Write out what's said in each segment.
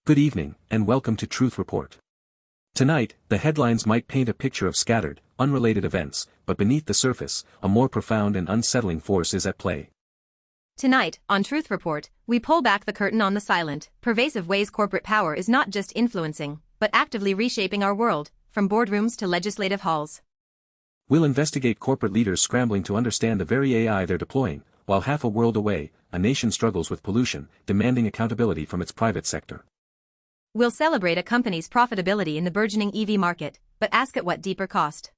Good evening, and welcome to Truth Report. Tonight, the headlines might paint a picture of scattered, unrelated events, but beneath the surface, a more profound and unsettling force is at play. Tonight, on Truth Report, we pull back the curtain on the silent, pervasive ways corporate power is not just influencing, but actively reshaping our world, from boardrooms to legislative halls. We'll investigate corporate leaders scrambling to understand the very AI they're deploying, while half a world away, a nation struggles with pollution, demanding accountability from its private sector. We'll celebrate a company's profitability in the burgeoning EV market, but ask at what deeper cost.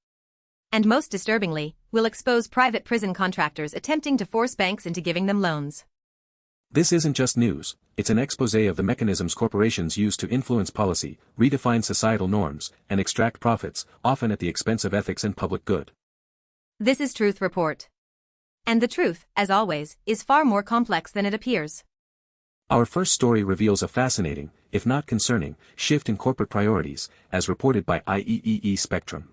And most disturbingly, we'll expose private prison contractors attempting to force banks into giving them loans. This isn't just news, it's an exposé of the mechanisms corporations use to influence policy, redefine societal norms, and extract profits, often at the expense of ethics and public good. This is Truth Report. And the truth, as always, is far more complex than it appears. Our first story reveals a fascinating, if not concerning, shift in corporate priorities, as reported by IEEE Spectrum.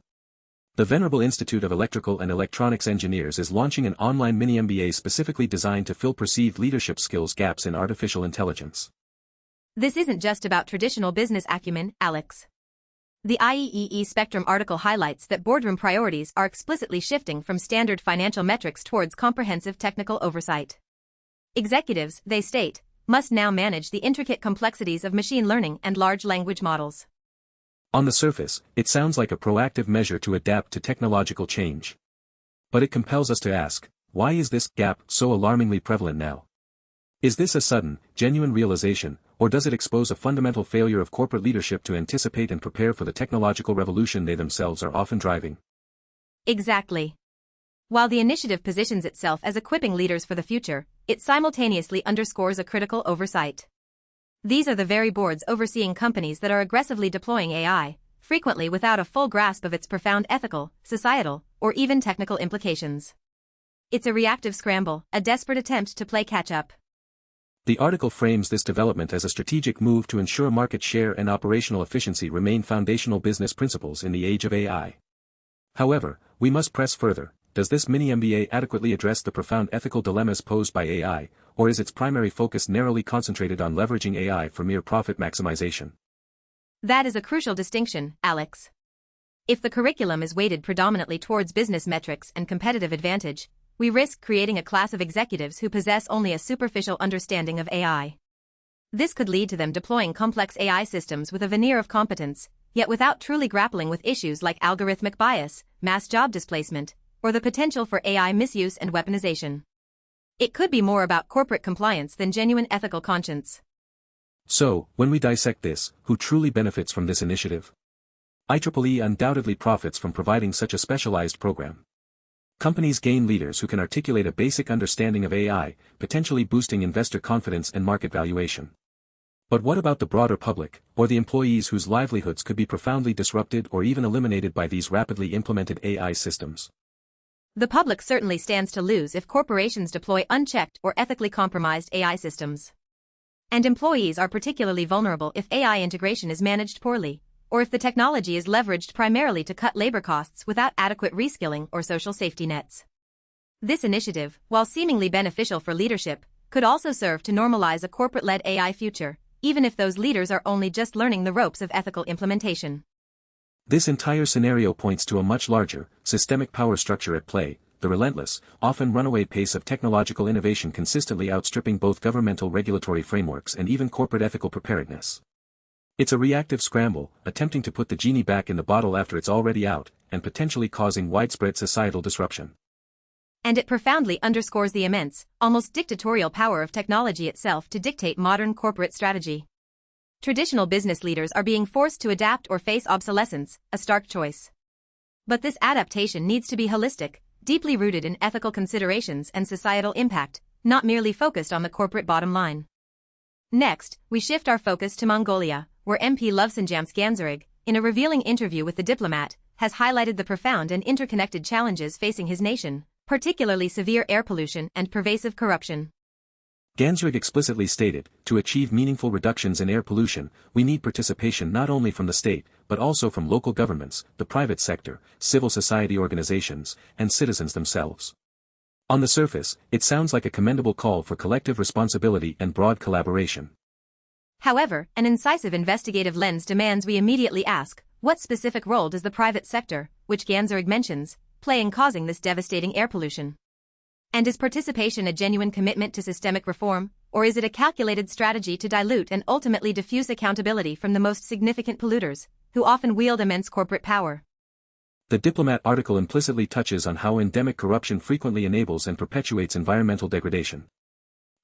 The Venerable Institute of Electrical and Electronics Engineers is launching an online Mini-MBA specifically designed to fill perceived leadership skills gaps in artificial intelligence. This isn't just about traditional business acumen, Alex. The IEEE Spectrum article highlights that boardroom priorities are explicitly shifting from standard financial metrics towards comprehensive technical oversight. Executives, they state, must now manage the intricate complexities of machine learning and large language models. On the surface, it sounds like a proactive measure to adapt to technological change. But it compels us to ask, why is this gap so alarmingly prevalent now? Is this a sudden, genuine realization, or does it expose a fundamental failure of corporate leadership to anticipate and prepare for the technological revolution they themselves are often driving? Exactly. While the initiative positions itself as equipping leaders for the future, it simultaneously underscores a critical oversight. These are the very boards overseeing companies that are aggressively deploying AI, frequently without a full grasp of its profound ethical, societal, or even technical implications. It's a reactive scramble, a desperate attempt to play catch-up. The article frames this development as a strategic move to ensure market share and operational efficiency remain foundational business principles in the age of AI. However, we must press further. Does this Mini-MBA adequately address the profound ethical dilemmas posed by AI, or is its primary focus narrowly concentrated on leveraging AI for mere profit maximization? That is a crucial distinction, Alex. If the curriculum is weighted predominantly towards business metrics and competitive advantage, we risk creating a class of executives who possess only a superficial understanding of AI. This could lead to them deploying complex AI systems with a veneer of competence, yet without truly grappling with issues like algorithmic bias, mass job displacement, or the potential for AI misuse and weaponization. It could be more about corporate compliance than genuine ethical conscience. So, when we dissect this, who truly benefits from this initiative? IEEE undoubtedly profits from providing such a specialized program. Companies gain leaders who can articulate a basic understanding of AI, potentially boosting investor confidence and market valuation. But what about the broader public, or the employees whose livelihoods could be profoundly disrupted or even eliminated by these rapidly implemented AI systems? The public certainly stands to lose if corporations deploy unchecked or ethically compromised AI systems. And employees are particularly vulnerable if AI integration is managed poorly, or if the technology is leveraged primarily to cut labor costs without adequate reskilling or social safety nets. This initiative, while seemingly beneficial for leadership, could also serve to normalize a corporate-led AI future, even if those leaders are only just learning the ropes of ethical implementation. This entire scenario points to a much larger, systemic power structure at play, the relentless, often runaway pace of technological innovation consistently outstripping both governmental regulatory frameworks and even corporate ethical preparedness. It's a reactive scramble, attempting to put the genie back in the bottle after it's already out, and potentially causing widespread societal disruption. And it profoundly underscores the immense, almost dictatorial power of technology itself to dictate modern corporate strategy. Traditional business leaders are being forced to adapt or face obsolescence, a stark choice. But this adaptation needs to be holistic, deeply rooted in ethical considerations and societal impact, not merely focused on the corporate bottom line. Next, we shift our focus to Mongolia, where MP Luvsanjamts Ganzorig, in a revealing interview with the Diplomat, has highlighted the profound and interconnected challenges facing his nation, particularly severe air pollution and pervasive corruption. Ganzorig explicitly stated, to achieve meaningful reductions in air pollution, we need participation not only from the state, but also from local governments, the private sector, civil society organizations, and citizens themselves. On the surface, it sounds like a commendable call for collective responsibility and broad collaboration. However, an incisive investigative lens demands we immediately ask, what specific role does the private sector, which Ganzorig mentions, play in causing this devastating air pollution? And is participation a genuine commitment to systemic reform, or is it a calculated strategy to dilute and ultimately diffuse accountability from the most significant polluters, who often wield immense corporate power? The Diplomat article implicitly touches on how endemic corruption frequently enables and perpetuates environmental degradation.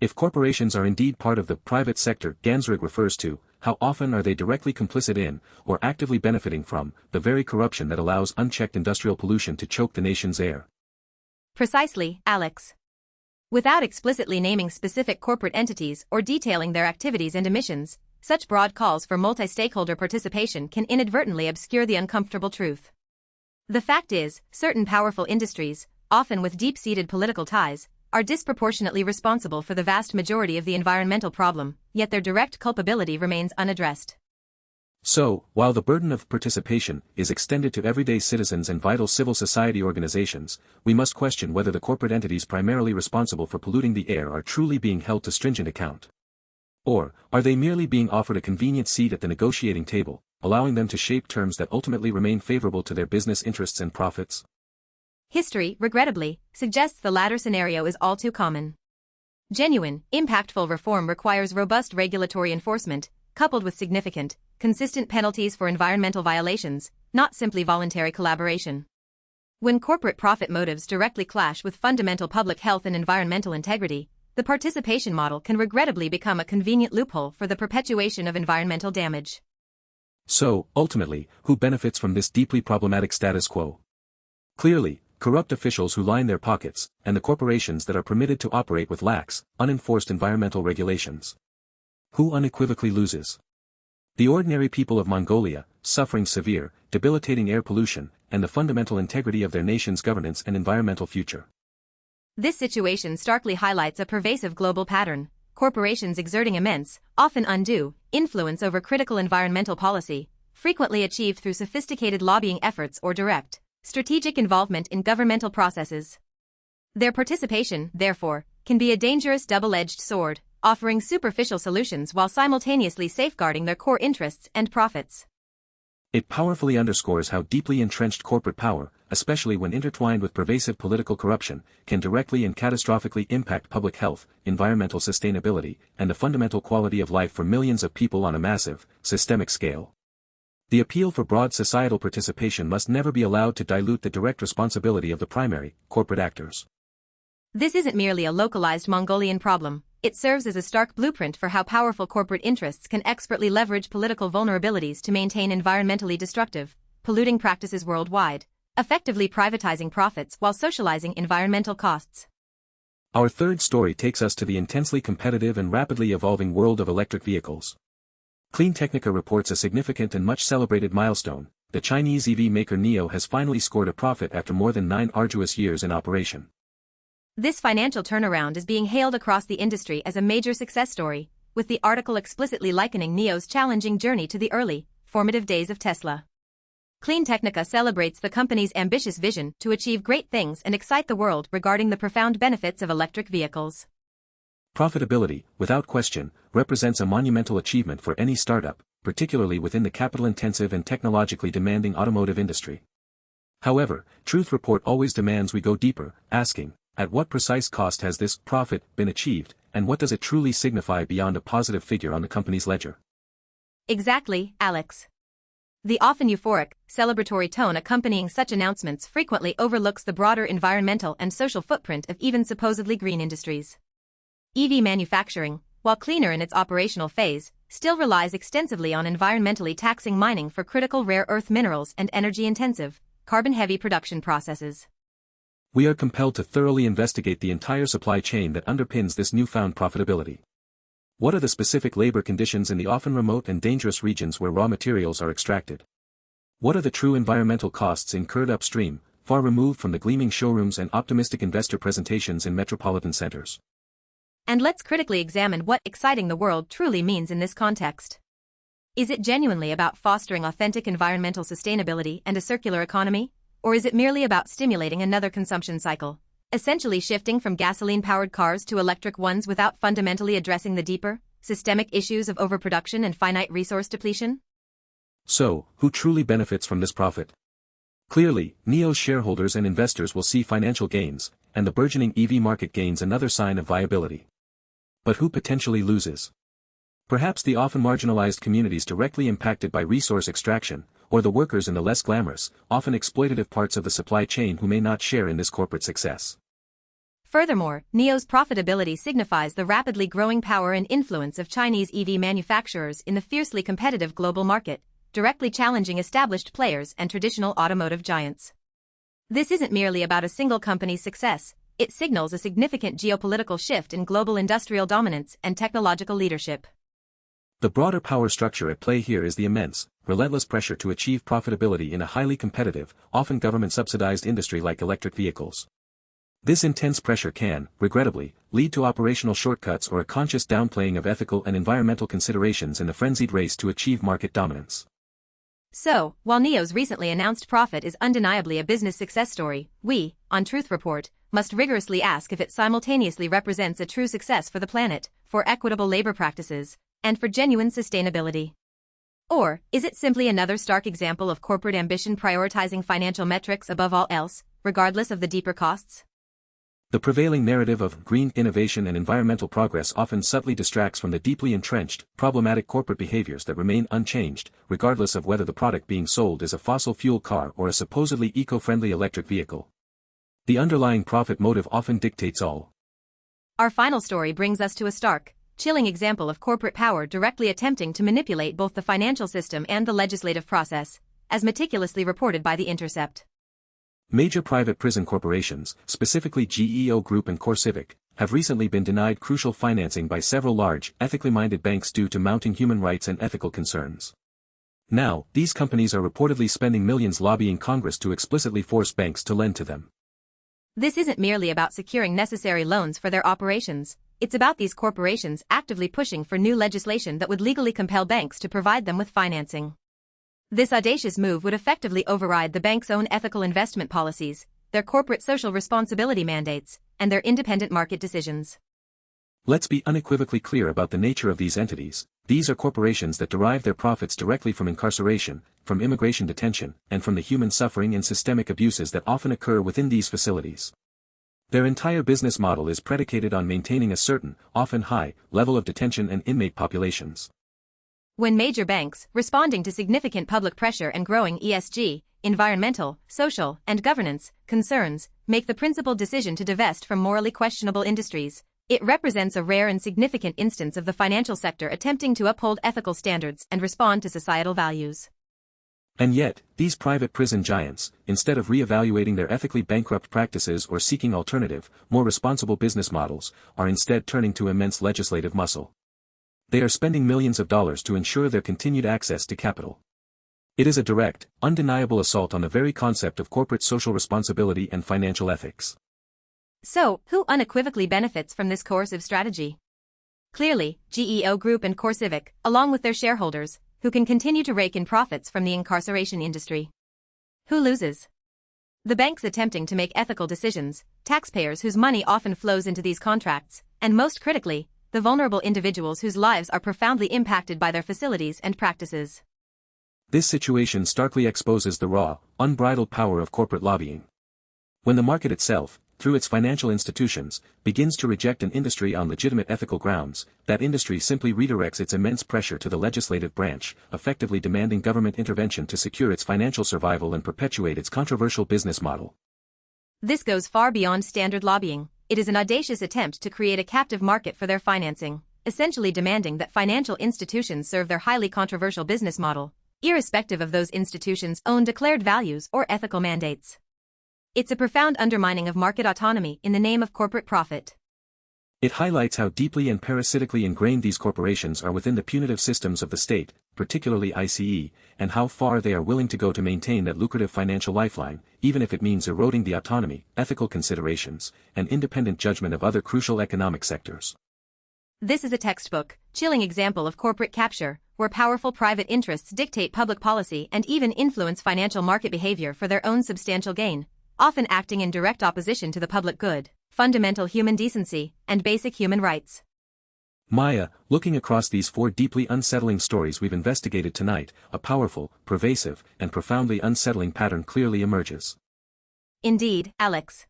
If corporations are indeed part of the private sector Ganzorig refers to, how often are they directly complicit in, or actively benefiting from, the very corruption that allows unchecked industrial pollution to choke the nation's air? Precisely, Alex. Without explicitly naming specific corporate entities or detailing their activities and emissions, such broad calls for multi-stakeholder participation can inadvertently obscure the uncomfortable truth. The fact is, certain powerful industries, often with deep-seated political ties, are disproportionately responsible for the vast majority of the environmental problem, yet their direct culpability remains unaddressed. So, while the burden of participation is extended to everyday citizens and vital civil society organizations, we must question whether the corporate entities primarily responsible for polluting the air are truly being held to stringent account. Or, are they merely being offered a convenient seat at the negotiating table, allowing them to shape terms that ultimately remain favorable to their business interests and profits? History, regrettably, suggests the latter scenario is all too common. Genuine, impactful reform requires robust regulatory enforcement, coupled with significant, consistent penalties for environmental violations, not simply voluntary collaboration. When corporate profit motives directly clash with fundamental public health and environmental integrity, the participation model can regrettably become a convenient loophole for the perpetuation of environmental damage. So, ultimately, who benefits from this deeply problematic status quo? Clearly, corrupt officials who line their pockets, and the corporations that are permitted to operate with lax, unenforced environmental regulations. Who unequivocally loses? The ordinary people of Mongolia, suffering severe, debilitating air pollution, and the fundamental integrity of their nation's governance and environmental future. This situation starkly highlights a pervasive global pattern: corporations exerting immense, often undue, influence over critical environmental policy, frequently achieved through sophisticated lobbying efforts or direct, strategic involvement in governmental processes. Their participation, therefore, can be a dangerous double-edged sword, offering superficial solutions while simultaneously safeguarding their core interests and profits. It powerfully underscores how deeply entrenched corporate power, especially when intertwined with pervasive political corruption, can directly and catastrophically impact public health, environmental sustainability, and the fundamental quality of life for millions of people on a massive, systemic scale. The appeal for broad societal participation must never be allowed to dilute the direct responsibility of the primary, corporate actors. This isn't merely a localized Mongolian problem. It serves as a stark blueprint for how powerful corporate interests can expertly leverage political vulnerabilities to maintain environmentally destructive, polluting practices worldwide, effectively privatizing profits while socializing environmental costs. Our third story takes us to the intensely competitive and rapidly evolving world of electric vehicles. CleanTechnica reports a significant and much celebrated milestone. The Chinese EV maker NIO has finally scored a profit after more than 9 arduous years in operation. This financial turnaround is being hailed across the industry as a major success story, with the article explicitly likening NIO's challenging journey to the early, formative days of Tesla. CleanTechnica celebrates the company's ambitious vision to achieve great things and excite the world regarding the profound benefits of electric vehicles. Profitability, without question, represents a monumental achievement for any startup, particularly within the capital-intensive and technologically demanding automotive industry. However, Truth Report always demands we go deeper, asking, at what precise cost has this profit been achieved, and what does it truly signify beyond a positive figure on the company's ledger? Exactly, Alex. The often euphoric, celebratory tone accompanying such announcements frequently overlooks the broader environmental and social footprint of even supposedly green industries. EV manufacturing, while cleaner in its operational phase, still relies extensively on environmentally taxing mining for critical rare earth minerals and energy-intensive, carbon-heavy production processes. We are compelled to thoroughly investigate the entire supply chain that underpins this newfound profitability. What are the specific labor conditions in the often remote and dangerous regions where raw materials are extracted? What are the true environmental costs incurred upstream, far removed from the gleaming showrooms and optimistic investor presentations in metropolitan centers? And let's critically examine what exciting the world truly means in this context. Is it genuinely about fostering authentic environmental sustainability and a circular economy? Or is it merely about stimulating another consumption cycle, essentially shifting from gasoline-powered cars to electric ones without fundamentally addressing the deeper, systemic issues of overproduction and finite resource depletion? So, who truly benefits from this profit? Clearly, NIO's shareholders and investors will see financial gains, and the burgeoning EV market gains another sign of viability. But who potentially loses? Perhaps the often marginalized communities directly impacted by resource extraction, or the workers in the less glamorous, often exploitative parts of the supply chain who may not share in this corporate success. Furthermore, NIO's profitability signifies the rapidly growing power and influence of Chinese EV manufacturers in the fiercely competitive global market, directly challenging established players and traditional automotive giants. This isn't merely about a single company's success, it signals a significant geopolitical shift in global industrial dominance and technological leadership. The broader power structure at play here is the immense, relentless pressure to achieve profitability in a highly competitive, often government-subsidized industry like electric vehicles. This intense pressure can, regrettably, lead to operational shortcuts or a conscious downplaying of ethical and environmental considerations in the frenzied race to achieve market dominance. So, while NIO's recently announced profit is undeniably a business success story, we, on Truth Report, must rigorously ask if it simultaneously represents a true success for the planet, for equitable labor practices, and for genuine sustainability. Or, is it simply another stark example of corporate ambition prioritizing financial metrics above all else, regardless of the deeper costs? The prevailing narrative of green innovation and environmental progress often subtly distracts from the deeply entrenched, problematic corporate behaviors that remain unchanged, regardless of whether the product being sold is a fossil fuel car or a supposedly eco-friendly electric vehicle. The underlying profit motive often dictates all. Our final story brings us to a stark, chilling example of corporate power directly attempting to manipulate both the financial system and the legislative process, as meticulously reported by the Intercept. Major private prison corporations, specifically GEO Group and CoreCivic, have recently been denied crucial financing by several large, ethically minded banks due to mounting human rights and ethical concerns. Now, these companies are reportedly spending millions lobbying Congress to explicitly force banks to lend to them. This isn't merely about securing necessary loans for their operations, it's about these corporations actively pushing for new legislation that would legally compel banks to provide them with financing. This audacious move would effectively override the bank's own ethical investment policies, their corporate social responsibility mandates, and their independent market decisions. Let's be unequivocally clear about the nature of these entities. These are corporations that derive their profits directly from incarceration, from immigration detention, and from the human suffering and systemic abuses that often occur within these facilities. Their entire business model is predicated on maintaining a certain, often high, level of detention and inmate populations. When major banks, responding to significant public pressure and growing ESG, environmental, social, and governance concerns, make the principled decision to divest from morally questionable industries, it represents a rare and significant instance of the financial sector attempting to uphold ethical standards and respond to societal values. And yet, these private prison giants, instead of re-evaluating their ethically bankrupt practices or seeking alternative, more responsible business models, are instead turning to immense legislative muscle. They are spending millions of dollars to ensure their continued access to capital. It is a direct, undeniable assault on the very concept of corporate social responsibility and financial ethics. So, who unequivocally benefits from this coercive strategy? Clearly, GEO Group and CoreCivic, along with their shareholders, who can continue to rake in profits from the incarceration industry. Who loses? The banks attempting to make ethical decisions, taxpayers whose money often flows into these contracts, and most critically, the vulnerable individuals whose lives are profoundly impacted by their facilities and practices. This situation starkly exposes the raw, unbridled power of corporate lobbying. When the market itself, through its financial institutions, begins to reject an industry on legitimate ethical grounds, that industry simply redirects its immense pressure to the legislative branch, effectively demanding government intervention to secure its financial survival and perpetuate its controversial business model. This goes far beyond standard lobbying. It is an audacious attempt to create a captive market for their financing, essentially demanding that financial institutions serve their highly controversial business model, irrespective of those institutions' own declared values or ethical mandates. It's a profound undermining of market autonomy in the name of corporate profit. It highlights how deeply and parasitically ingrained these corporations are within the punitive systems of the state, particularly ICE, and how far they are willing to go to maintain that lucrative financial lifeline, even if it means eroding the autonomy, ethical considerations, and independent judgment of other crucial economic sectors. This is a textbook, chilling example of corporate capture, where powerful private interests dictate public policy and even influence financial market behavior for their own substantial gain, often acting in direct opposition to the public good, fundamental human decency, and basic human rights. Maya, looking across these 4 deeply unsettling stories we've investigated tonight, a powerful, pervasive, and profoundly unsettling pattern clearly emerges. Indeed, Alex.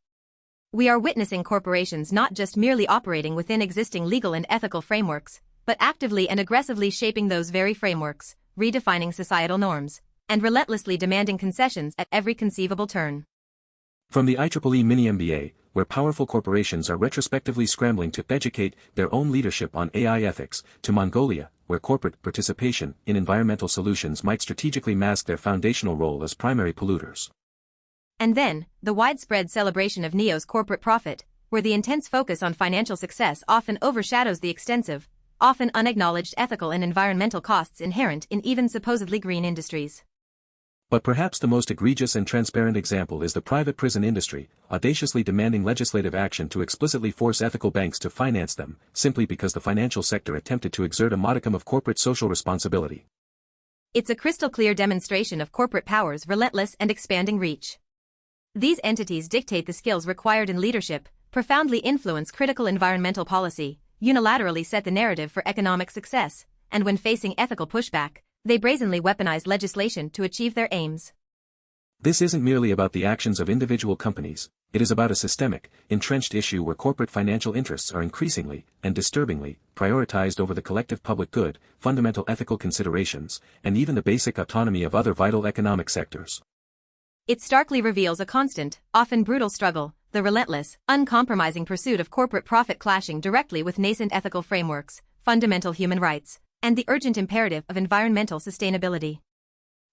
We are witnessing corporations not just merely operating within existing legal and ethical frameworks, but actively and aggressively shaping those very frameworks, redefining societal norms, and relentlessly demanding concessions at every conceivable turn. From the IEEE Mini-MBA, where powerful corporations are retrospectively scrambling to educate their own leadership on AI ethics, to Mongolia, where corporate participation in environmental solutions might strategically mask their foundational role as primary polluters. And then, the widespread celebration of NEO's corporate profit, where the intense focus on financial success often overshadows the extensive, often unacknowledged ethical and environmental costs inherent in even supposedly green industries. But perhaps the most egregious and transparent example is the private prison industry, audaciously demanding legislative action to explicitly force ethical banks to finance them, simply because the financial sector attempted to exert a modicum of corporate social responsibility. It's a crystal-clear demonstration of corporate power's relentless and expanding reach. These entities dictate the skills required in leadership, profoundly influence critical environmental policy, unilaterally set the narrative for economic success, and when facing ethical pushback, they brazenly weaponize legislation to achieve their aims. This isn't merely about the actions of individual companies, it is about a systemic, entrenched issue where corporate financial interests are increasingly, and disturbingly, prioritized over the collective public good, fundamental ethical considerations, and even the basic autonomy of other vital economic sectors. It starkly reveals a constant, often brutal struggle, the relentless, uncompromising pursuit of corporate profit clashing directly with nascent ethical frameworks, fundamental human rights, and the urgent imperative of environmental sustainability.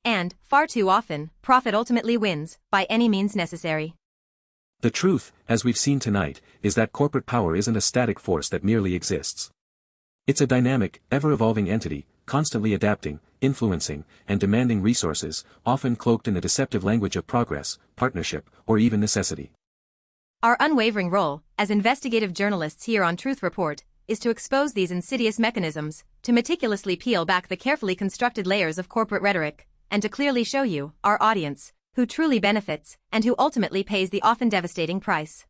And, far too often, profit ultimately wins, by any means necessary. The truth, as we've seen tonight, is that corporate power isn't a static force that merely exists. It's a dynamic, ever-evolving entity, constantly adapting, influencing, and demanding resources, often cloaked in the deceptive language of progress, partnership, or even necessity. Our unwavering role, as investigative journalists here on Truth Report, is to expose these insidious mechanisms, to meticulously peel back the carefully constructed layers of corporate rhetoric, and to clearly show you, our audience, who truly benefits, and who ultimately pays the often devastating price.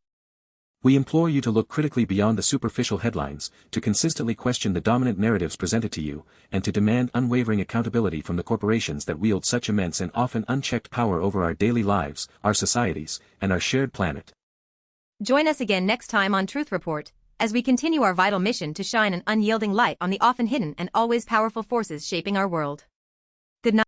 We implore you to look critically beyond the superficial headlines, to consistently question the dominant narratives presented to you, and to demand unwavering accountability from the corporations that wield such immense and often unchecked power over our daily lives, our societies, and our shared planet. Join us again next time on Truth Report, as we continue our vital mission to shine an unyielding light on the often hidden and always powerful forces shaping our world.